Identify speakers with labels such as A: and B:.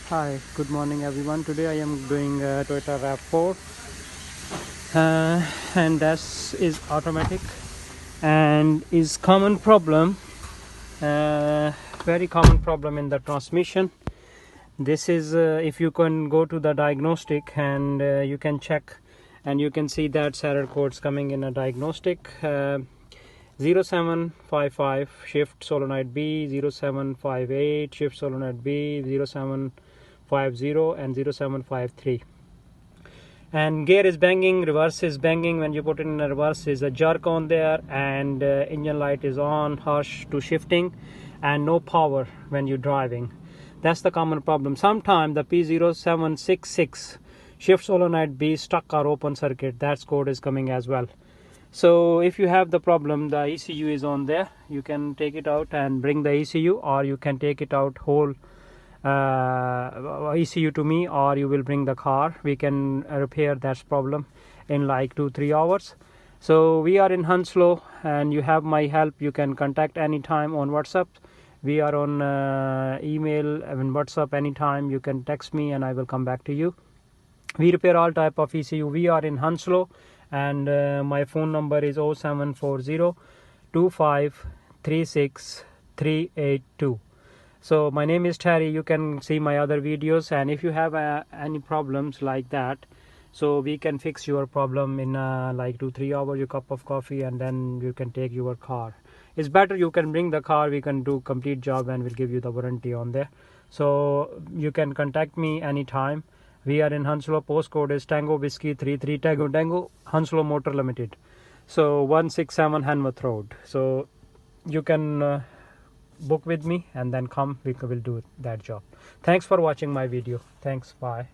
A: Hi, good morning everyone. Today I am doing Toyota RAV4 and this is automatic and is common problem, very common problem in the transmission. This is if you can go to the diagnostic and you can check and you can see that error codes coming in a diagnostic. 0755 shift solenoid B, 0758 shift solenoid B, 0750 and 0753. And gear is banging, reverse is banging. When you put it in a reverse is a jerk on there, and engine light is on, harsh to shifting, and no power when you're driving. That's the common problem. Sometimes the P0776 shift solenoid B stuck or open circuit, that code is coming as well. So if you have the problem, the ECU is on there, you can take it out and bring the ECU, or you can take it out whole ECU to me, or you will bring the car. We can repair that problem in like 2-3 hours. So we are in Hounslow and you have my help. You can contact anytime on WhatsApp. We are on email and WhatsApp anytime. You can text me and I will come back to you. We repair all type of ECU. We are in Hounslow and my phone number is 0740 2536 382. So my name is Terry. You can see my other videos, and if you have any problems like that, so we can fix your problem in like 2-3 hours, your cup of coffee, and then you can take your car. It's better you can bring the car. We can do complete job and we'll give you the warranty on there. So you can contact me anytime. We are in Hounslow. Postcode is Tango Whiskey 33 Tango, Hounslow Motor Limited. So 167 Hanworth Road. So you can book with me and then come. We will do that job. Thanks for watching my video. Thanks. Bye.